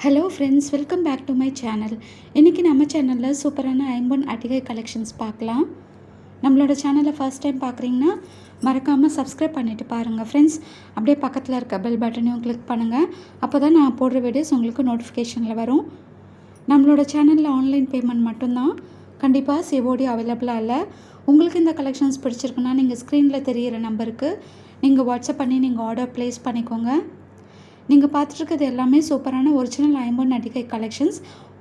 Hello friends, welcome back to my channel. இன்றைக்கி நம்ம சேனலில் சூப்பரான ஐம்பொன் அட்டிகை கலெக்ஷன்ஸ் பார்க்கலாம். நம்மளோட சேனலை ஃபர்ஸ்ட் டைம் பார்க்குறீங்கன்னா மறக்காமல் சப்ஸ்கிரைப் பண்ணிவிட்டு பாருங்கள் ஃப்ரெண்ட்ஸ். அப்படியே பக்கத்தில் இருக்க பெல் பட்டனையும் கிளிக் பண்ணுங்கள். அப்போ தான் நான் போடுற வீடியோஸ் உங்களுக்கு நோட்டிஃபிகேஷனில் வரும். நம்மளோட சேனலில் ஆன்லைன் பேமெண்ட் மட்டும்தான், கண்டிப்பாக சிஓடி அவைலபிளாக இல்லை. உங்களுக்கு இந்த கலெக்ஷன்ஸ் பிடிச்சிருக்குன்னா நீங்கள் ஸ்க்ரீனில் தெரிகிற நம்பருக்கு நீங்கள் வாட்ஸ்அப் பண்ணி நீங்கள் ஆர்டர் ப்ளேஸ் பண்ணிக்கோங்க. நீங்கள் பார்த்துட்ருக்கிறது எல்லாமே சூப்பரான ஒரிஜினல் ஐம்பொன் அட்டிகை கலெக்ஷன்ஸ்.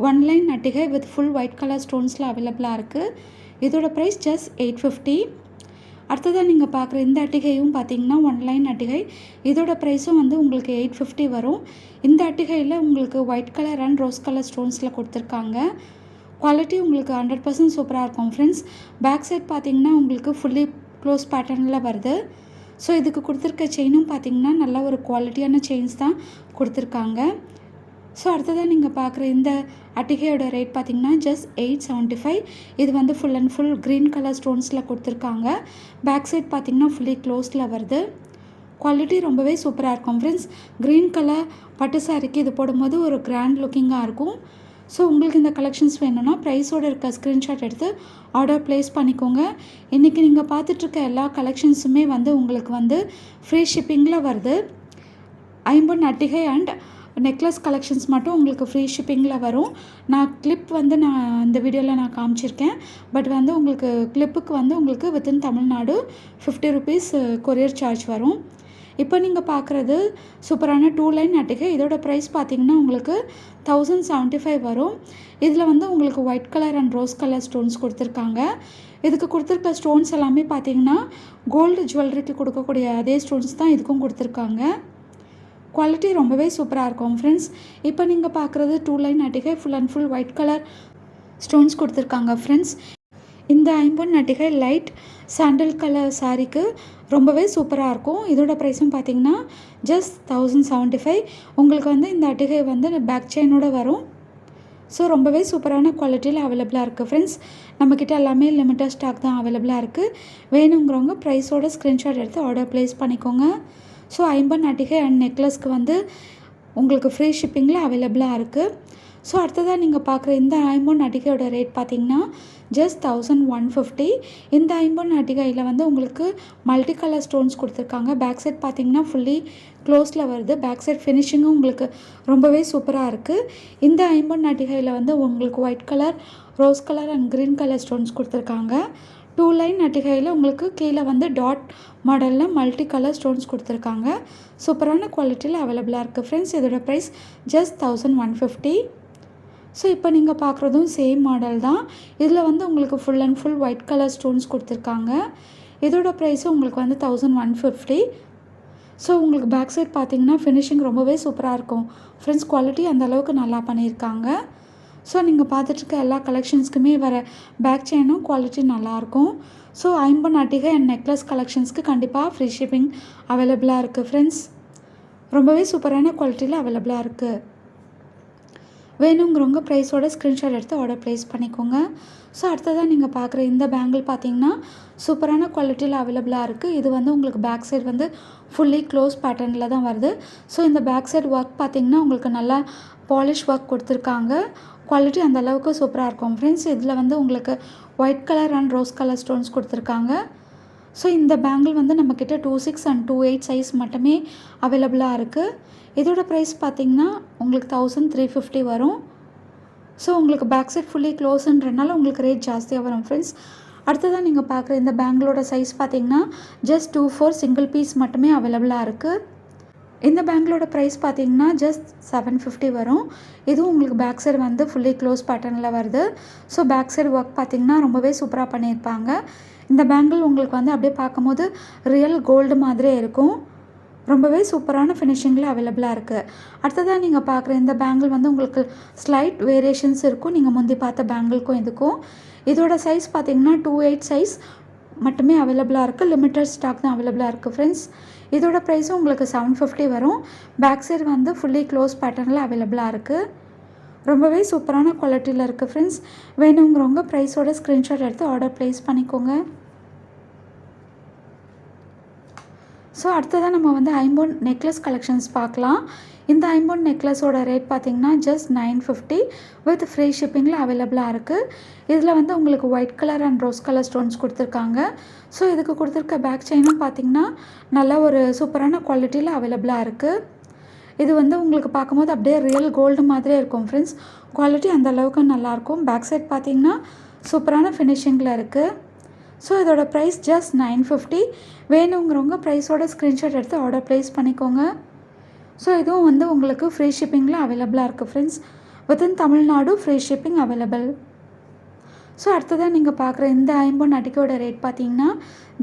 ஒன் லைன் அட்டிகை வித் ஃபுல் ஒயிட் கலர் ஸ்டோன்ஸில் அவைலபிளாக இருக்குது. இதோட ப்ரைஸ் ஜஸ்ட் 850. அடுத்ததாக நீங்கள் பார்க்குற இந்த அட்டிகையும் பார்த்தீங்கன்னா ஒன் லைன் அட்டிகை. இதோட ப்ரைஸும் வந்து உங்களுக்கு 850 வரும். இந்த அட்டிகையில் உங்களுக்கு white colour and rose colour ஸ்டோன்ஸில் கொடுத்துருக்காங்க. குவாலிட்டி உங்களுக்கு 100% சூப்பராக இருக்கும் ஃப்ரெண்ட்ஸ். பேக் சைட் பார்த்தீங்கன்னா உங்களுக்கு ஃபுல்லி க்ளோஸ் பேட்டர்னில் வருது. ஸோ இதுக்கு கொடுத்துருக்க செயினும் பார்த்திங்கன்னா நல்ல ஒரு குவாலிட்டியான செயின்ஸ் தான் கொடுத்துருக்காங்க. ஸோ அடுத்ததாக நீங்கள் பார்க்குற இந்த அட்டிகையோட ரேட் பார்த்திங்கன்னா ஜஸ்ட் 875. இது வந்து full and full green colour ஸ்டோன்ஸில் கொடுத்துருக்காங்க. பேக் சைட் பார்த்திங்கன்னா ஃபுல்லி க்ளோஸில் வருது. குவாலிட்டி ரொம்பவே சூப்பராக இருக்கும் ஃப்ரெண்ட்ஸ். க்ரீன் கலர் பட்டு சாரிக்கு இது போடும்போது ஒரு கிராண்ட் லுக்கிங்காக இருக்கும். ஸோ உங்களுக்கு இந்த கலெக்ஷன்ஸ் வேணும்னா ப்ரைஸோடு இருக்க ஸ்க்ரீன்ஷாட் எடுத்து ஆர்டர் ப்ளேஸ் பண்ணிக்கோங்க. இன்றைக்கி நீங்கள் பார்த்துட்ருக்க எல்லா கலெக்ஷன்ஸுமே வந்து உங்களுக்கு வந்து ஃப்ரீ ஷிப்பிங்கில் வருது. ஐம்பொன் அட்டிகை அண்ட் நெக்லஸ் கலெக்ஷன்ஸ் மட்டும் உங்களுக்கு ஃப்ரீ ஷிப்பிங்கில் வரும். நான் கிளிப் வந்து இந்த வீடியோவில் நான் காமிச்சிருக்கேன். பட் வந்து உங்களுக்கு கிளிப்புக்கு வந்து உங்களுக்கு within Tamil Nadu 50 rupees courier charge வரும். இப்போ நீங்கள் பார்க்குறது சூப்பரான 2 லைன் அட்டிகை. இதோட ப்ரைஸ் பார்த்திங்கன்னா உங்களுக்கு 1075 வரும். இதில் வந்து உங்களுக்கு white colour and rose colour stones கொடுத்துருக்காங்க. இதுக்கு கொடுத்துருக்க ஸ்டோன்ஸ் எல்லாமே பார்த்திங்கன்னா கோல்டு ஜுவல்லரிக்கு கொடுக்கக்கூடிய அதே ஸ்டோன்ஸ் தான் இதுக்கும் கொடுத்துருக்காங்க. குவாலிட்டி ரொம்பவே சூப்பராக இருக்கும் ஃப்ரெண்ட்ஸ். இப்போ நீங்கள் பார்க்குறது 2 லைன் அட்டிகை full and full white colour stones கொடுத்துருக்காங்க ஃப்ரெண்ட்ஸ். இந்த ஐம்பொன் அட்டிகை லைட் சாண்டல் கலர் சாரீக்கு ரொம்பவே சூப்பராக இருக்கும். இதோட ப்ரைஸும் பார்த்திங்கன்னா ஜஸ்ட் 1075. உங்களுக்கு வந்து இந்த அட்டிகை வந்து பேக் செயினோடு வரும். ஸோ ரொம்பவே சூப்பரான குவாலிட்டியில் அவைலபிளாக இருக்குது ஃப்ரெண்ட்ஸ். நம்மக்கிட்ட எல்லாமே லிமிட்டட் ஸ்டாக் தான் அவைலபிளாக இருக்குது. வேணுங்கிறவங்க ப்ரைஸோட ஸ்க்ரீன்ஷாட் எடுத்து ஆர்டர் ப்ளேஸ் பண்ணிக்கோங்க. ஸோ ஐம்பொன் அட்டிகை அண்ட் நெக்லஸ்க்கு வந்து உங்களுக்கு ஃப்ரீ ஷிப்பிங்கில் அவைலபிளாக இருக்குது. ஸோ அடுத்ததாக நீங்கள் பார்க்குற இந்த ஐம்பொன் அட்டிகையோட ரேட் பார்த்திங்கன்னா ஜஸ்ட் 1150. இந்த ஐம்பொன் அட்டிகையில் வந்து உங்களுக்கு மல்டி கலர் ஸ்டோன்ஸ் கொடுத்துருக்காங்க. பேக் சைட் பார்த்திங்கன்னா ஃபுல்லி க்ளோஸில் வருது. பேக் சைட் ஃபினிஷிங்கும் உங்களுக்கு ரொம்பவே சூப்பராக இருக்குது. இந்த ஐம்பொன் அட்டிகையில் வந்து உங்களுக்கு white colour, rose colour and green colour stones கொடுத்துருக்காங்க. 2 லைன் அட்டிகையில் உங்களுக்கு கீழே வந்து டாட் மாடலில் மல்டி கலர் ஸ்டோன்ஸ் கொடுத்துருக்காங்க. சூப்பரான குவாலிட்டியில் அவைலபிளாக இருக்குது ஃப்ரெண்ட்ஸ். இதோட ப்ரைஸ் ஜஸ்ட் 1150. ஸோ இப்போ நீங்கள் பார்க்குறதும் சேம் மாடல் தான். இதில் வந்து உங்களுக்கு full and full white colour stones கொடுத்துருக்காங்க. இதோட ப்ரைஸும் உங்களுக்கு வந்து 1150. ஸோ உங்களுக்கு பேக் சைட் பார்த்திங்கன்னா ஃபினிஷிங் ரொம்பவே சூப்பராக இருக்கும் ஃப்ரெண்ட்ஸ். குவாலிட்டி அந்த அளவுக்கு நல்லா பண்ணியிருக்காங்க. ஸோ நீங்கள் பார்த்துட்ருக்க எல்லா கலெக்ஷன்ஸ்க்குமே வர பேக் செயினும் குவாலிட்டி நல்லாயிருக்கும். ஸோ ஐம்பொன் அட்டிகை அண்ட் நெக்லஸ் கலெக்ஷன்ஸ்க்கு கண்டிப்பாக ஃப்ரீ ஷிப்பிங் அவைலபிளாக இருக்குது ஃப்ரெண்ட்ஸ். ரொம்பவே சூப்பரான குவாலிட்டியில் அவைலபிளாக இருக்குது. வேணுங்கிறவங்க ப்ரைஸோட ஸ்க்ரீன்ஷாட் எடுத்து ஆர்டர் ப்ளேஸ் பண்ணிக்கோங்க. ஸோ அடுத்ததாக நீங்கள் பார்க்குற இந்த பேங்கிள் பார்த்திங்கன்னா சூப்பரான குவாலிட்டியில் அவைலபிளாக இருக்குது. இது வந்து உங்களுக்கு பேக் சைடு வந்து ஃபுல்லி க்ளோஸ் பேட்டர்னில் தான் வருது. ஸோ இந்த பேக் சைடு ஒர்க் பார்த்திங்கன்னா உங்களுக்கு நல்லா பாலிஷ் ஒர்க் கொடுத்துருக்காங்க. குவாலிட்டி அந்த அளவுக்கு சூப்பராக இருக்கும் ஃப்ரெண்ட்ஸ். இதில் வந்து உங்களுக்கு white colour and rose colour stones கொடுத்துருக்காங்க. ஸோ இந்த பேங்கிள் வந்து நம்மக்கிட்ட 26 அண்ட் 28 சைஸ் மட்டுமே அவைலபிளாக இருக்குது. இதோட ப்ரைஸ் பார்த்திங்கன்னா உங்களுக்கு 1350 வரும். ஸோ உங்களுக்கு பேக் சைட் ஃபுல்லி க்ளோஸுன்றனால உங்களுக்கு ரேட் ஜாஸ்தியாக வரும் ஃப்ரெண்ட்ஸ். அடுத்ததாக நீங்கள் பார்க்குற இந்த பேங்கிளோட சைஸ் பார்த்திங்கன்னா ஜஸ்ட் 24 சிங்கிள் பீஸ் மட்டுமே அவைலபிளாக இருக்குது. இந்த பேங்கிளோட ப்ரைஸ் பார்த்திங்கன்னா ஜஸ்ட் 750 வரும். இதுவும் உங்களுக்கு பேக் சைடு வந்து ஃபுல்லி க்ளோஸ் பேட்டர்னில் வருது. ஸோ பேக் சைடு ஒர்க் பார்த்திங்கன்னா ரொம்பவே சூப்பராக பண்ணியிருப்பாங்க. இந்த பேங்கிள் உங்களுக்கு வந்து அப்படியே பார்க்கும்போது ரியல் கோல்டு மாதிரியே இருக்கும். ரொம்பவே சூப்பரான ஃபினிஷிங்கில் அவைலபிளாக இருக்குது. அடுத்ததாக நீங்கள் பார்க்குற இந்த பேங்கிள் வந்து உங்களுக்கு ஸ்லைட் வேரியேஷன்ஸ் இருக்கும் நீங்கள் முந்தி பார்த்த பேங்கிள்க்கும் இதுக்கும். இதோட சைஸ் பார்த்திங்கன்னா 28 சைஸ் மட்டுமே அவைலபிளாக இருக்குது. லிமிட்டட் ஸ்டாக் தான் அவைலபிளாக இருக்குது ஃப்ரெண்ட்ஸ். இதோட ப்ரைஸும் உங்களுக்கு 750 வரும். பேக் சைடு வந்து ஃபுல்லி க்ளோஸ் பேட்டர்னில் அவைலபிளாக இருக்குது. ரொம்பவே சூப்பரான குவாலிட்டியில் இருக்குது ஃப்ரெண்ட்ஸ். வேணுங்கிறவங்க ப்ரைஸோட ஸ்க்ரீன்ஷாட் எடுத்து ஆர்டர் ப்ளேஸ் பண்ணிக்கோங்க. ஸோ அடுத்ததாக நம்ம வந்து ஐம்பொன் நெக்லஸ் கலெக்ஷன்ஸ் பார்க்கலாம். இந்த ஐம்பொன் நெக்லஸோட ரேட் பார்த்திங்கன்னா ஜஸ்ட் 950 வித் ஃப்ரீ ஷிப்பிங்கில் அவைலபிளாக இருக்குது. இதில் வந்து உங்களுக்கு white colour and rose colour stones கொடுத்துருக்காங்க. ஸோ இதுக்கு கொடுத்துருக்க பேக் செயினும் பார்த்திங்கன்னா நல்ல ஒரு சூப்பரான குவாலிட்டியில் அவைலபிளாக இருக்குது. இது வந்து உங்களுக்கு பார்க்கும்போது அப்படியே ரியல் கோல்டு மாதிரியே இருக்கும் ஃப்ரெண்ட்ஸ். குவாலிட்டி அந்த அளவுக்கு நல்லாயிருக்கும். பேக் சைட் பார்த்திங்கன்னா சூப்பரான ஃபினிஷிங்கில் இருக்குது. ஸோ இதோட ப்ரைஸ் ஜஸ்ட் 950. வேணுங்கிறவங்க ப்ரைஸோட ஸ்க்ரீன்ஷாட் எடுத்து ஆர்டர் ப்ளேஸ் பண்ணிக்கோங்க. ஸோ இதுவும் வந்து உங்களுக்கு ஃப்ரீ ஷிப்பிங்கில் அவைலபிளாக இருக்குது friends. Within Tamil Nadu free shipping available. So அடுத்ததாக நீங்கள் பார்க்குற இந்த ஐம்பொன் அடிக்கையோட ரேட் பார்த்தீங்கன்னா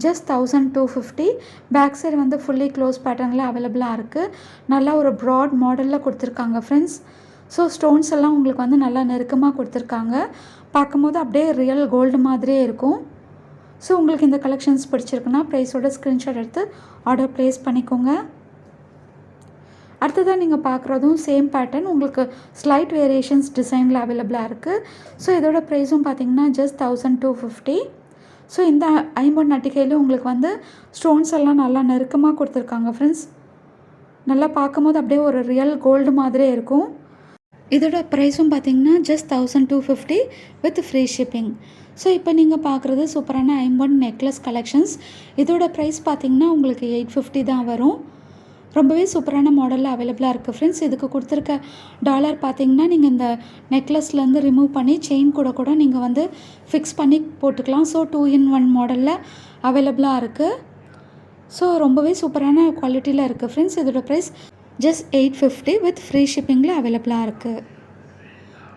ஜஸ்ட் 1250. பேக் சைடு வந்து ஃபுல்லி க்ளோஸ் பேட்டர்னில் அவைலபிளாக இருக்குது. நல்லா ஒரு ப்ராட் மாடலில் கொடுத்துருக்காங்க ஃப்ரெண்ட்ஸ். ஸோ ஸ்டோன்ஸ் எல்லாம் உங்களுக்கு வந்து நல்லா நெருக்கமாக கொடுத்துருக்காங்க. பார்க்கும்போது அப்படியே ரியல் கோல்டு மாதிரியே இருக்கும். ஸோ உங்களுக்கு இந்த கலெக்ஷன்ஸ் பிடிச்சிருக்குன்னா ப்ரைஸோட ஸ்க்ரீன்ஷாட் எடுத்து ஆர்டர் ப்ளேஸ் பண்ணிக்கோங்க. அடுத்ததாக நீங்கள் பார்க்குறதும் சேம் பேட்டர்ன் உங்களுக்கு ஸ்லைட் வேரியேஷன்ஸ் டிசைனில் அவைலபிளாக இருக்குது. ஸோ இதோட ப்ரைஸும் பார்த்திங்கன்னா ஜஸ்ட் 1250. ஸோ இந்த ஐம்பொன் நட்டிகையிலும் உங்களுக்கு வந்து ஸ்டோன்ஸ் எல்லாம் நல்லா நெருக்கமாக கொடுத்துருக்காங்க ஃப்ரெண்ட்ஸ். நல்லா பார்க்கும்போது அப்படியே ஒரு ரியல் கோல்டு மாதிரியே இருக்கும். இதோட ப்ரைஸும் பார்த்திங்கன்னா just 1250 with free shipping. So இப்போ நீங்கள் பார்க்குறது சூப்பரான ஐம்பொன் நெக்லஸ் கலெக்ஷன்ஸ். இதோட ப்ரைஸ் பார்த்திங்கன்னா உங்களுக்கு 850 தான் வரும். ரொம்பவே சூப்பரான மாடலில் அவைலபிளாக இருக்குது ஃப்ரெண்ட்ஸ். இதுக்கு கொடுத்துருக்க டாலர் பார்த்திங்கன்னா நீங்கள் இந்த நெக்லஸ்லேருந்து ரிமூவ் பண்ணி செயின் கூட நீங்கள் வந்து ஃபிக்ஸ் பண்ணி போட்டுக்கலாம். ஸோ 2-in-1 மாடலில் அவைலபிளாக இருக்குது. ஸோ ரொம்பவே சூப்பரான குவாலிட்டியில் இருக்குது ஃப்ரெண்ட்ஸ். இதோட ப்ரைஸ் ஜஸ்ட் 850 வித் ஃப்ரீ ஷிப்பிங்கில் அவைலபிளாக இருக்குது.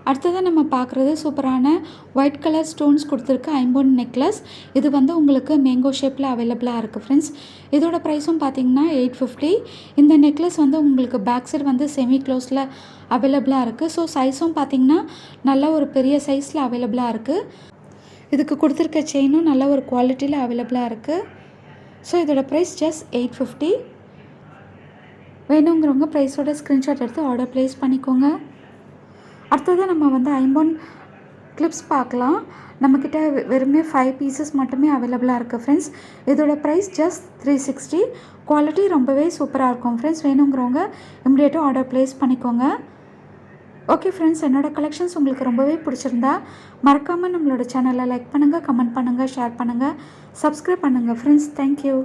அடுத்ததாக நம்ம பார்க்குறது சூப்பரான ஒயிட் கலர் ஸ்டோன்ஸ் கொடுத்துருக்க ஐம்பொன் நெக்லஸ். இது வந்து உங்களுக்கு மேங்கோ ஷேப்பில் அவைலபிளாக இருக்குது ஃப்ரெண்ட்ஸ். இதோட ப்ரைஸும் பார்த்திங்கன்னா 850. இந்த நெக்லஸ் வந்து உங்களுக்கு பேக் சைடு வந்து செமி க்ளோஸில் அவைலபிளாக இருக்குது. ஸோ சைஸும் பார்த்திங்கன்னா நல்ல ஒரு பெரிய சைஸில் அவைலபிளாக இருக்குது. இதுக்கு கொடுத்துருக்க செயினும் நல்ல ஒரு குவாலிட்டியில் அவைலபிளாக இருக்குது. ஸோ இதோட ப்ரைஸ் ஜஸ்ட் 850. வேணுங்கிறவங்க ப்ரைஸோட ஸ்க்ரீன்ஷாட் எடுத்து ஆர்டர் ப்ளேஸ் பண்ணிக்கோங்க. அடுத்தது நம்ம வந்து ஐம்பொன் கிளிப்ஸ் பார்க்கலாம். நம்மக்கிட்ட வெறுமே 5 பீசஸ் மட்டுமே அவைலபிளாக இருக்குது ஃப்ரெண்ட்ஸ். இதோட ப்ரைஸ் ஜஸ்ட் 360. குவாலிட்டி ரொம்பவே சூப்பராக இருக்கும் ஃப்ரெண்ட்ஸ். வேணுங்கிறவங்க இமிடியேட்டாக ஆர்டர் ப்ளேஸ் பண்ணிக்கோங்க. ஓகே ஃப்ரெண்ட்ஸ், என்னோடய கலெக்ஷன்ஸ் உங்களுக்கு ரொம்பவே பிடிச்சிருந்தா மறக்காமல் நம்மளோட சேனலை லைக் பண்ணுங்கள், கமெண்ட் பண்ணுங்கள், ஷேர் பண்ணுங்கள், சப்ஸ்கிரைப் பண்ணுங்கள் ஃப்ரெண்ட்ஸ். தேங்க்யூ.